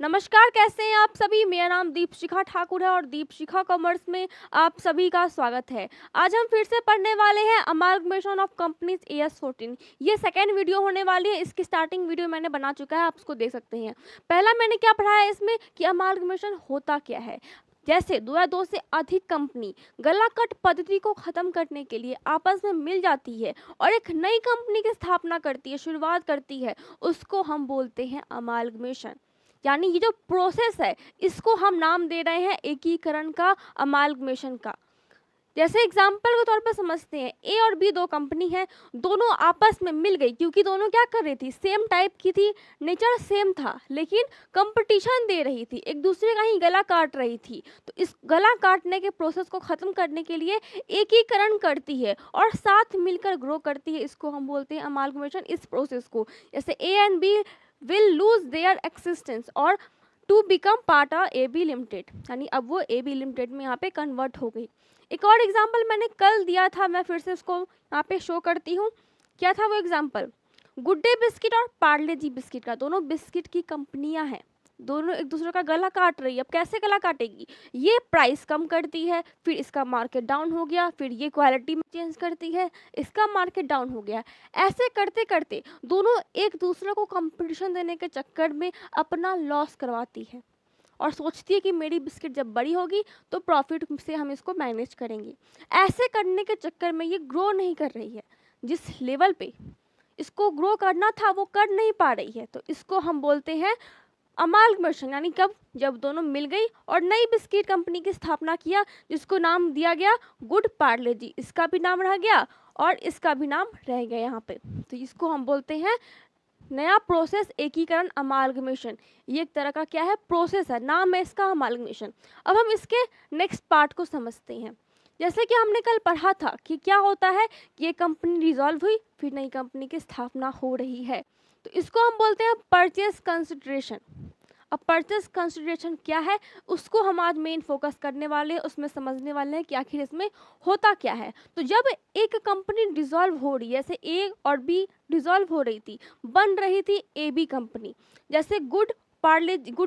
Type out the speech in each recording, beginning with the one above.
नमस्कार, कैसे हैं आप सभी? मेरा नाम दीपशिखा ठाकुर है और दीपशिखा कॉमर्स में आप सभी का स्वागत है। आज हम फिर से पढ़ने वाले हैं अमालगमेशन ऑफ कंपनीज AS14। ये सेकेंड वीडियो होने वाली है। इसकी स्टार्टिंग वीडियो मैंने बना चुका है, आप उसको देख सकते हैं। पहला मैंने क्या पढ़ा है इसमें कि अमालगमेशन होता क्या है। जैसे दो या दो से अधिक कंपनी गलाकट पद्धति को खत्म करने के लिए आपस में मिल जाती है और एक नई कंपनी की स्थापना करती है, शुरुआत करती है, उसको हम बोलते हैं अमालगमेशन। यानी ये जो प्रोसेस है इसको हम नाम दे रहे हैं एकीकरण का, अमालगमेशन का। जैसे एग्जाम्पल के तौर पर समझते हैं, ए और बी दो कंपनी है, दोनों आपस में मिल गई क्योंकि दोनों क्या कर रही थी, सेम टाइप की थी, नेचर सेम था, लेकिन कंपटीशन दे रही थी, एक दूसरे का ही गला काट रही थी। तो इस गला काटने के प्रोसेस को खत्म करने के लिए एकीकरण करती है और साथ मिलकर ग्रो करती है, इसको हम बोलते हैं अमालगमेशन। इस प्रोसेस को जैसे A and B will lose their existence और to become part of AB limited, यानी अब वो AB लिमिटेड में यहाँ पे कन्वर्ट हो गई। एक और एग्जांपल मैंने कल दिया था, मैं फिर से उसको यहाँ पे शो करती हूँ। क्या था वो एग्जांपल? गुड डे बिस्किट और पार्ले जी बिस्किट का, दोनों बिस्किट की कंपनियां हैं, दोनों एक दूसरे का गला काट रही है। अब कैसे गला काटेगी? ये प्राइस कम करती है, फिर इसका मार्केट डाउन हो गया, फिर ये क्वालिटी में चेंज करती है, इसका मार्केट डाउन हो गया। ऐसे करते करते दोनों एक दूसरे को कंपटीशन देने के चक्कर में अपना लॉस करवाती है और सोचती है कि मेरी बिस्किट जब बड़ी होगी तो प्रॉफिट से हम इसको मैनेज करेंगे। ऐसे करने के चक्कर में ये ग्रो नहीं कर रही है, जिस लेवल पे इसको ग्रो करना था वो कर नहीं पा रही है। तो इसको हम बोलते हैं अमालगमेशन। यानी कब? जब दोनों मिल गई और नई बिस्किट कंपनी की स्थापना किया, जिसको नाम दिया गया गुड पार्ले जी। इसका भी नाम रह गया और इसका भी नाम रह गया यहाँ पे। तो इसको हम बोलते हैं नया प्रोसेस, एकीकरण, अमालगमेशन। ये एक तरह का क्या है, प्रोसेस है, नाम है इसका अमालगमेशन। अब हम इसके नेक्स्ट पार्ट को समझते हैं। जैसे कि हमने कल पढ़ा था कि क्या होता है कि ये कंपनी डिसॉल्व हुई, फिर नई कंपनी की स्थापना हो रही है, तो इसको हम बोलते हैं परचेस कंसिडरेशन। अब परचेस कंसिडरेशन क्या है, उसको हम आज मेन फोकस करने वाले हैं, उसमें समझने वाले हैं कि आखिर इसमें होता क्या है। तो जब एक कंपनी डिसॉल्व हो रही है, जैसे ए और बी डिसॉल्व हो रही थी, बन रही थी ए बी कंपनी, जैसे गुड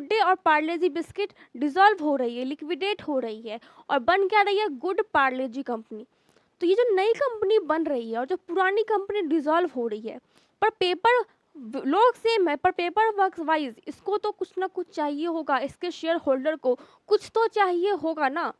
डे और पार्ले जी बिस्किट डिसॉल्व हो रही है, लिक्विडेट हो रही है और बन क्या रही है, गुड पार्ले जी कंपनी। तो ये जो नई कंपनी बन रही है और जो पुरानी कंपनी डिसॉल्व हो रही है, पर पेपर लोग सेम है, पर पेपर वर्क वाइज इसको तो कुछ ना कुछ चाहिए होगा, इसके शेयर होल्डर को कुछ तो चाहिए होगा ना।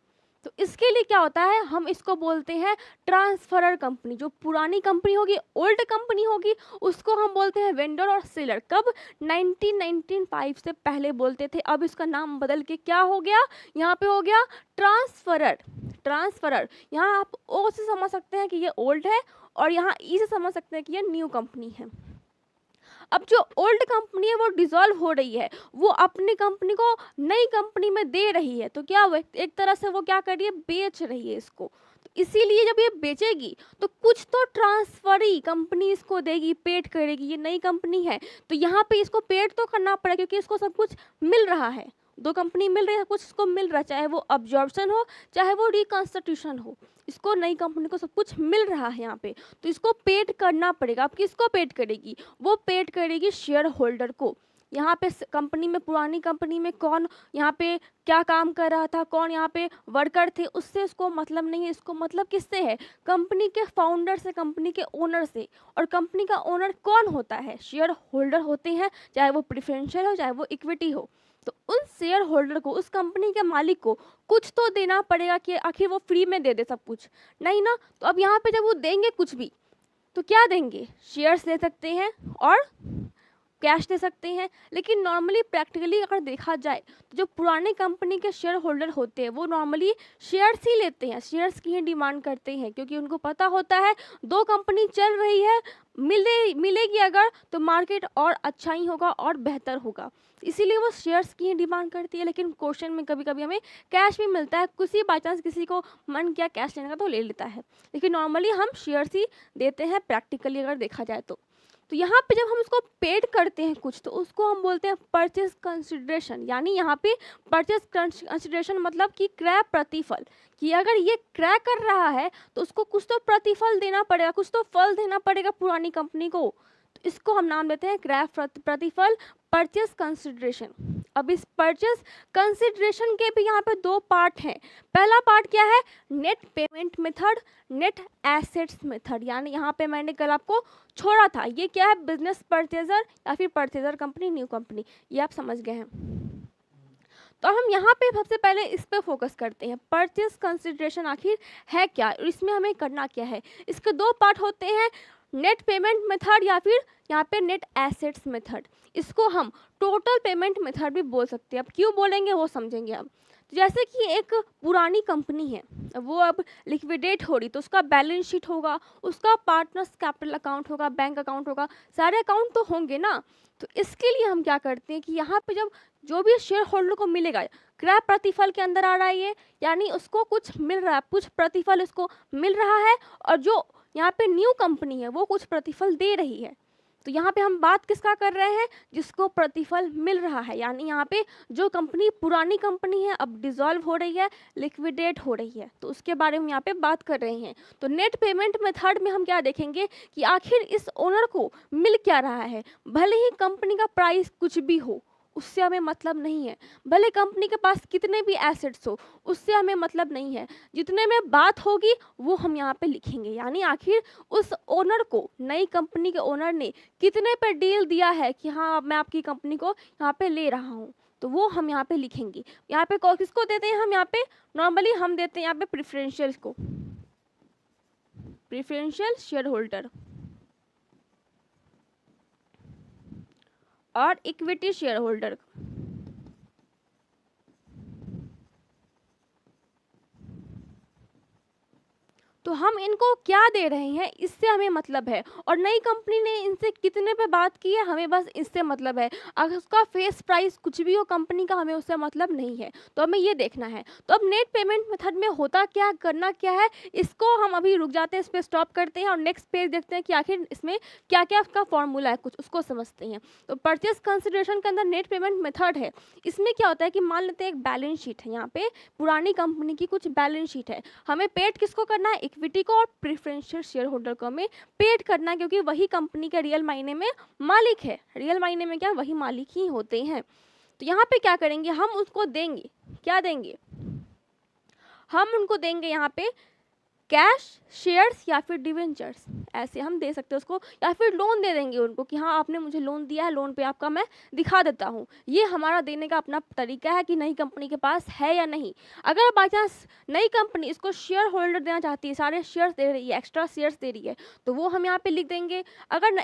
तो इसके लिए क्या होता है, हम इसको बोलते हैं ट्रांसफरर कंपनी। जो पुरानी कंपनी होगी, ओल्ड कंपनी होगी, उसको हम बोलते हैं वेंडर और सेलर। कब? 1995 से पहले बोलते थे, अब इसका नाम बदल के क्या हो गया, यहाँ पे हो गया ट्रांसफरर। ट्रांसफरर, यहाँ आप ओ से समझ सकते हैं कि ये ओल्ड है और यहाँ ई से समझ सकते हैं कि ये न्यू कंपनी है। अब जो ओल्ड कंपनी है वो डिसॉल्व हो रही है, वो अपनी कंपनी को नई कंपनी में दे रही है, तो क्या वो एक तरह से वो क्या कर रही है, बेच रही है इसको। तो इसीलिए जब ये बेचेगी तो कुछ तो ट्रांसफरी कंपनी इसको देगी, पेड करेगी। ये नई कंपनी है तो यहाँ पे इसको पेड तो करना पड़ेगा क्योंकि इसको सब कुछ मिल रहा है, दो कंपनी मिल रही है, कुछ इसको मिल रहा है, चाहे वो अब्जॉर्प्शन हो चाहे वो रिकॉन्स्टिट्यूशन हो, इसको नई कंपनी को सब कुछ मिल रहा है यहाँ पे, तो इसको पेड करना पड़ेगा। अब किसको पेड करेगी? वो पेड करेगी शेयर होल्डर को। यहाँ पे कंपनी में, पुरानी कंपनी में कौन यहाँ पे क्या काम कर रहा था, कौन यहाँ पे वर्कर थे, उससे इसको मतलब नहीं है। इसको मतलब किससे है? कंपनी के फाउंडर से, कंपनी के ओनर से। और कंपनी का ओनर कौन होता है? शेयर होल्डर होते हैं, चाहे वो प्रेफरेंशियल हो चाहे वो इक्विटी हो। तो उन शेयर होल्डर को, उस कंपनी के मालिक को कुछ तो देना पड़ेगा कि आखिर वो फ्री में दे दे सब कुछ, नहीं ना। तो अब यहाँ पे जब वो देंगे कुछ भी, तो क्या देंगे? शेयर्स दे सकते हैं और कैश दे सकते हैं। लेकिन नॉर्मली प्रैक्टिकली अगर देखा जाए तो जो पुराने कंपनी के शेयर होल्डर होते हैं वो नॉर्मली शेयर्स ही लेते हैं, शेयर्स की ही डिमांड करते हैं, क्योंकि उनको पता होता है दो कंपनी चल रही है, मिलेगी अगर तो मार्केट और अच्छा ही होगा और बेहतर होगा, इसीलिए वो शेयर्स की ही डिमांड करती है। लेकिन क्वेश्चन में कभी कभी हमें कैश भी मिलता है, किसी बाई चांस किसी को मन किया कैश लेने का तो ले लेता है, लेकिन नॉर्मली हम शेयर्स ही देते हैं प्रैक्टिकली अगर देखा जाए तो। तो यहाँ पे जब हम उसको पेड करते हैं कुछ, तो उसको हम बोलते हैं परचेज कंसिडरेशन। यानी यहाँ पे परचेज कंसिडरेशन मतलब कि क्रय प्रतिफल, कि अगर ये क्रय कर रहा है तो उसको कुछ तो प्रतिफल देना पड़ेगा, कुछ तो फल देना पड़ेगा पुरानी कंपनी को। तो इसको हम नाम देते हैं क्रय प्रतिफल, परचेज कंसिडरेशन। अब इस परचेस कंसिडरेशन के भी यहाँ पे दो पार्ट हैं। पहला पार्ट क्या है, net payment method, net assets method, यानी यहाँ पे मैंने कल आपको छोड़ा था, ये क्या है, बिजनेस परचेजर या फिर परचेजर कंपनी, न्यू कंपनी, ये आप समझ गए हैं। तो हम यहाँ पे सबसे पहले इस पे फोकस करते हैं, परचेस कंसिडरेशन आखिर है क्या, इसमें हमें करना क्या है। इसके दो पार्ट होते हैं, नेट पेमेंट मेथड या फिर यहाँ पे नेट एसेट्स मेथड। इसको हम टोटल पेमेंट मेथड भी बोल सकते हैं। अब क्यों बोलेंगे वो समझेंगे अब। जैसे कि एक पुरानी कंपनी है, वो अब लिक्विडेट हो रही, तो उसका बैलेंस शीट होगा, उसका पार्टनर्स कैपिटल अकाउंट होगा, बैंक अकाउंट होगा, सारे अकाउंट तो होंगे ना। तो इसके लिए हम क्या करते हैं कि यहाँ पे जब जो भी शेयर होल्डर को मिलेगा, क्रय प्रतिफल के अंदर आ रहा है ये, यानी उसको कुछ मिल रहा है, कुछ प्रतिफल उसको मिल रहा है, और जो यहाँ पे न्यू कंपनी है वो कुछ प्रतिफल दे रही है। तो यहाँ पे हम बात किसका कर रहे हैं, जिसको प्रतिफल मिल रहा है, यानी यहाँ पे जो कंपनी पुरानी कंपनी है अब डिसॉल्व हो रही है, लिक्विडेट हो रही है, तो उसके बारे में यहाँ पे बात कर रहे हैं। तो नेट पेमेंट मेथड में हम क्या देखेंगे कि आखिर इस ओनर को मिल क्या रहा है। भले ही कंपनी का प्राइस कुछ भी हो, उससे हमें मतलब नहीं है, भले कंपनी के पास कितने भी एसेट्स हो, उससे हमें मतलब नहीं है, जितने में बात होगी वो हम यहाँ पे लिखेंगे। यानी आखिर उस ओनर को, नई कंपनी के ओनर ने कितने पे डील दिया है कि हाँ मैं आपकी कंपनी को यहाँ पे ले रहा हूँ, तो वो हम यहाँ पे लिखेंगे। यहाँ पे किसको देते हैं हम, यहाँ पे नॉर्मली हम देते हैं यहाँ पे प्रेफरेंशियल को, प्रेफरेंशियल शेयर होल्डर और इक्विटी शेयर होल्डर। तो हम इनको क्या दे रहे हैं, इससे हमें मतलब है, और नई कंपनी ने इनसे कितने पे बात की है, हमें बस इससे मतलब है। अगर उसका फेस प्राइस कुछ भी हो कंपनी का, हमें उससे मतलब नहीं है, तो हमें ये देखना है। तो अब नेट पेमेंट मेथड में होता क्या, करना क्या है, इसको हम अभी रुक जाते हैं, इस पर स्टॉप करते हैं और नेक्स्ट पेज देखते हैं कि आखिर इसमें क्या क्या उसका फॉर्मूला है, कुछ उसको समझते हैं। तो परचेस कंसिडरेशन के अंदर नेट पेमेंट मेथड है, इसमें क्या होता है कि मान लेते हैं एक बैलेंस शीट है, यहाँ पे पुरानी कंपनी की कुछ बैलेंस शीट है, हमें पेड किसको करना है, इक्विटी को और प्रेफरेंशियल शेयर होल्डर को हमें पेड करना है, क्योंकि वही कंपनी के रियल मायने में मालिक है, रियल मायने में क्या, वही मालिक ही होते हैं। तो यहाँ पे क्या करेंगे, हम उसको देंगे, क्या देंगे, हम उनको देंगे यहाँ पे कैश, शेयर्स या फिर डिवेंचर्स, ऐसे हम दे सकते हैं उसको, या फिर लोन दे देंगे उनको कि हाँ आपने मुझे लोन दिया है, लोन पे आपका मैं दिखा देता हूँ। ये हमारा देने का अपना तरीका है कि नई कंपनी के पास है या नहीं। अगर बाई चांस नई कंपनी इसको शेयर होल्डर देना चाहती है, सारे शेयर्स दे रही है, एक्स्ट्रा शेयर्स दे रही है, तो वो हम यहाँ पे लिख देंगे। अगर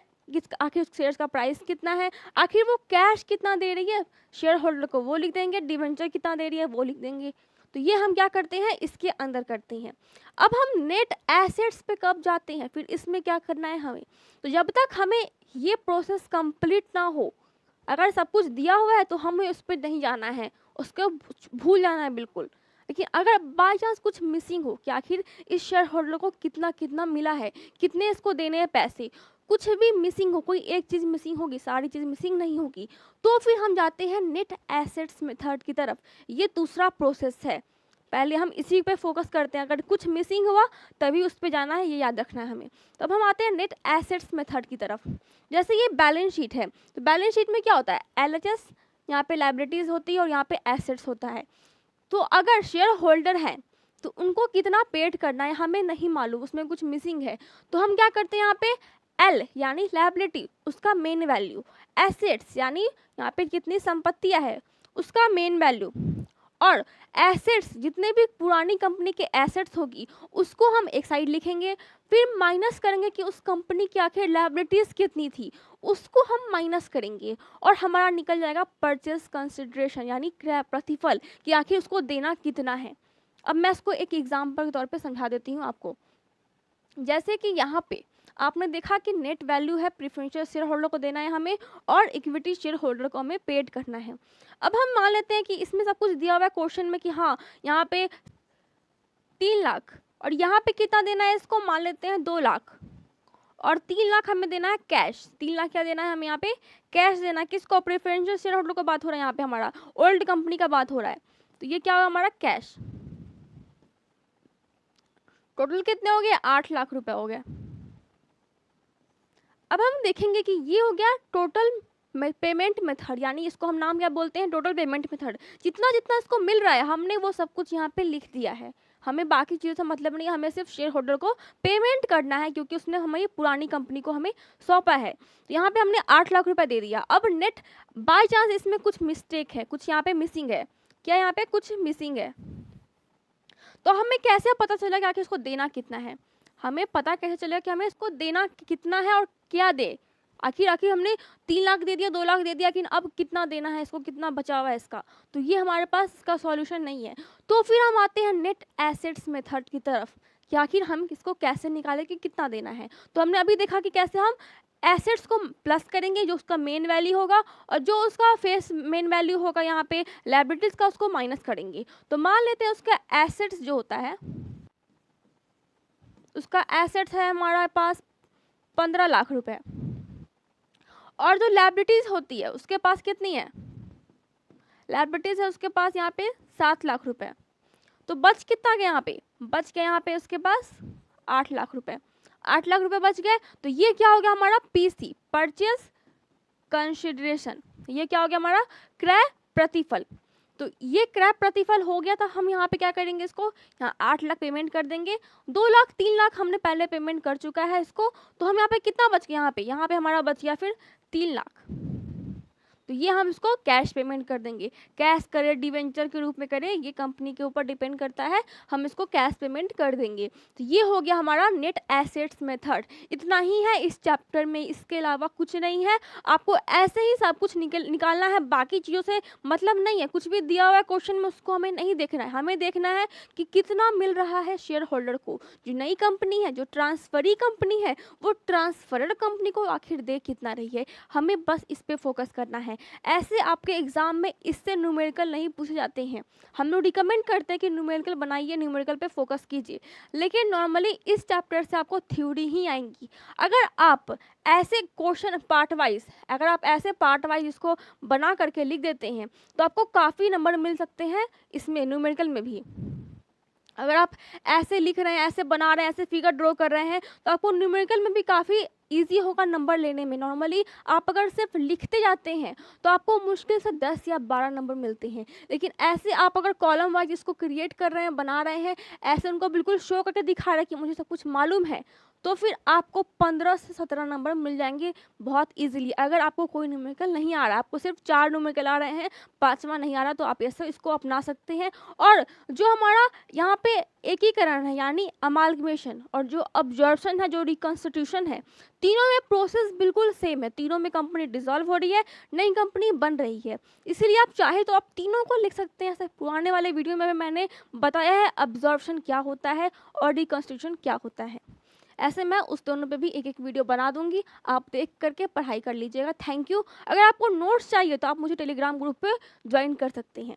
आखिर शेयर्स का प्राइस कितना है, आखिर वो कैश कितना दे रही है शेयर होल्डर को, वो लिख देंगे, डिवेंचर कितना दे रही है वो लिख देंगे। तो ये हम क्या करते हैं, इसके अंदर करते हैं। अब हम नेट एसेट्स पे कब जाते हैं, फिर इसमें क्या करना है हमें। तो जब तक हमें ये प्रोसेस कंप्लीट ना हो, अगर सब कुछ दिया हुआ है तो हमें उस पर नहीं जाना है, उसको भूल जाना है बिल्कुल। लेकिन अगर बाई चांस कुछ मिसिंग हो कि आखिर इस शेयर होल्डर को कितना कितना मिला है, कितने इसको देने हैं पैसे, कुछ भी मिसिंग हो, कोई एक चीज़ मिसिंग होगी, सारी चीज़ मिसिंग नहीं होगी, तो फिर हम जाते हैं नेट एसेट्स मेथड की तरफ। ये दूसरा प्रोसेस है, पहले हम इसी पे फोकस करते हैं, अगर कुछ मिसिंग हुआ तभी उस पे जाना है, ये याद रखना है हमें। तो अब हम आते हैं नेट एसेट्स मेथड की तरफ। जैसे ये बैलेंस शीट है, तो बैलेंस शीट में क्या होता है, LHS, यहाँ पे लाइबिलिटीज़ होती है और यहाँ पे एसेट्स होता है। तो अगर शेयर होल्डर है तो उनको कितना पेड करना है हमें नहीं मालूम, उसमें कुछ मिसिंग है, तो हम क्या करते हैं यहाँ पे L यानी लायबिलिटी, उसका मेन वैल्यू, एसेट्स यानी यहाँ पे कितनी संपत्तियाँ है उसका मेन वैल्यू, और एसेट्स जितने भी पुरानी कंपनी के एसेट्स होगी उसको हम एक साइड लिखेंगे, फिर माइनस करेंगे कि उस कंपनी की आखिर लायबिलिटीज़ कितनी थी, उसको हम माइनस करेंगे और हमारा निकल जाएगा परचेस कंसिडरेशन यानी क्रय प्रतिफल कि आखिर उसको देना कितना है। अब मैं इसको एक एग्जाम्पल के तौर पे समझा देती हूँ आपको। जैसे कि यहाँ पे आपने देखा कि नेट वैल्यू है, प्रेफरेंशियल शेयर होल्डर को देना है हमें और इक्विटी शेयर होल्डर को हमें पेड करना है। अब हम मान लेते हैं कि इसमें सब कुछ दिया हुआ है क्वेश्चन में कि हाँ यहाँ पे 3 लाख और यहाँ पे कितना देना है इसको, मान लेते हैं 2 लाख और 3 लाख हमें देना है कैश। 3 लाख क्या देना है हमें यहाँ पे, कैश देना है। किसको, प्रेफरेंशियल शेयर होल्डर को बात हो रहा है, यहाँ पे हमारा ओल्ड कंपनी का बात हो रहा है, तो ये क्या होगा हमारा कैश। टोटल कितने हो गए, 8 लाख रुपए हो गए। अब हम देखेंगे कि ये हो गया टोटल पेमेंट मेथड, यानी इसको हम नाम क्या बोलते हैं, टोटल पेमेंट मेथड। जितना जितना इसको मिल रहा है हमने वो सब कुछ यहाँ पे लिख दिया है। हमें बाकी चीज़ों से मतलब नहीं है, हमें सिर्फ शेयर होल्डर को पेमेंट करना है क्योंकि उसने हमारी पुरानी कंपनी को हमें सौंपा है। तो यहाँ पे हमने 8 लाख रुपए दे दिया। अब नेट बाय चांस इसमें कुछ मिस्टेक है, कुछ यहाँ पे मिसिंग है, क्या यहाँ पे कुछ मिसिंग है, तो हमें कैसे पता चला कि आखिर इसको देना कितना है, हमें पता कैसे चलेगा कि हमें इसको देना कितना है और क्या दे। आखिर आखिर हमने 3 लाख दे दिया, 2 लाख दे दिया, लेकिन अब कितना देना है इसको, कितना बचा हुआ है इसका, तो ये हमारे पास इसका सॉल्यूशन नहीं है। तो फिर हम आते हैं नेट एसेट्स मेथड की तरफ कि आखिर हम इसको कैसे निकालें कि कितना देना है। तो हमने अभी देखा कि कैसे हम एसेट्स को प्लस करेंगे जो उसका मेन वैल्यू होगा, और जो उसका फेस मेन वैल्यू होगा यहाँ पे लायबिलिटीज का, उसको माइनस करेंगे। तो मान लेते हैं उसका एसेट्स जो होता है, उसका एसेट्स है हमारे पास 15 लाख रुपए, और जो लायबिलिटीज होती है उसके पास कितनी है, लायबिलिटीज है उसके पास यहाँ पे 7 लाख रुपए। तो बच कितना गया यहाँ पे, बच गया यहाँ पे उसके पास 8 लाख रुपए। 8 लाख रुपए बच गए, तो ये क्या हो गया हमारा पीसी, परचेज कंसिडरेशन। ये क्या हो गया हमारा क्रय प्रतिफल। तो ये क्रय प्रतिफल हो गया, तो हम यहाँ पे क्या करेंगे, इसको यहाँ 8 लाख पेमेंट कर देंगे। 2 लाख 3 लाख हमने पहले पेमेंट कर चुका है इसको, तो हम यहाँ पे कितना बच गया, यहाँ पे हमारा बच गया फिर 3 लाख। तो ये हम इसको कैश पेमेंट कर देंगे, कैश करें डिवेंचर के रूप में करें, ये कंपनी के ऊपर डिपेंड करता है, हम इसको कैश पेमेंट कर देंगे। तो ये हो गया हमारा नेट एसेट्स मेथड। इतना ही है इस चैप्टर में, इसके अलावा कुछ नहीं है। आपको ऐसे ही सब कुछ निकालना है, बाकी चीज़ों से मतलब नहीं है। कुछ भी दिया हुआ है क्वेश्चन में उसको हमें नहीं देखना है, हमें देखना है कि कितना मिल रहा है शेयर होल्डर को। जो नई कंपनी है, जो ट्रांसफरी कंपनी है, वो ट्रांसफरर कंपनी को आखिर दे कितना रही है, हमें बस इस पर फोकस करना है। ऐसे आपके एग्जाम में इससे न्यूमेरिकल नहीं पूछे जाते हैं। हम लोग रिकमेंड करते हैं कि न्यूमेरिकल बनाइए, न्यूमेरिकल पे फोकस कीजिए, लेकिन नॉर्मली इस चैप्टर से आपको थ्योरी ही आएंगी। अगर आप ऐसे क्वेश्चन पार्ट वाइज, अगर आप ऐसे पार्ट वाइज इसको बना करके लिख देते हैं तो आपको काफ़ी नंबर मिल सकते हैं इसमें, न्यूमेरिकल में भी। अगर आप ऐसे लिख रहे हैं, ऐसे बना रहे हैं, ऐसे फिगर ड्रॉ कर रहे हैं, तो आपको न्यूमेरिकल में भी काफ़ी ईजी होगा नंबर लेने में। नॉर्मली आप अगर सिर्फ लिखते जाते हैं तो आपको मुश्किल से 10 या 12 नंबर मिलते हैं, लेकिन ऐसे आप अगर कॉलम वाइज इसको क्रिएट कर रहे हैं, बना रहे हैं, ऐसे उनको बिल्कुल शो करके दिखा रहे हैं कि मुझे सब कुछ मालूम है, तो फिर आपको 15 से 17 नंबर मिल जाएंगे बहुत इजीली। अगर आपको कोई न्यूमेरिकल नहीं आ रहा, आपको सिर्फ 4 न्यूमेरिकल आ रहे हैं, 5वां नहीं आ रहा, तो आप ऐसे इसको अपना सकते हैं। और जो हमारा यहाँ पे एकीकरण है यानी अमालगमेशन, और जो अब्जॉर्प्शन है, जो रिकॉन्स्टिट्यूशन है, तीनों में प्रोसेस बिल्कुल सेम है। तीनों में कंपनी डिसॉल्व हो रही है, नई कंपनी बन रही है। इसलिए आप चाहे तो आप तीनों को लिख सकते हैं। ऐसे पुराने वाले वीडियो में मैंने बताया है अब्जॉर्प्शन क्या होता है और रिकॉन्स्टिट्यूशन क्या होता है। ऐसे मैं उस दोनों पे भी एक एक वीडियो बना दूंगी, आप देख करके पढ़ाई कर लीजिएगा। Thank you. अगर आपको नोट्स चाहिए तो आप मुझे टेलीग्राम ग्रुप पे ज्वाइन कर सकते हैं।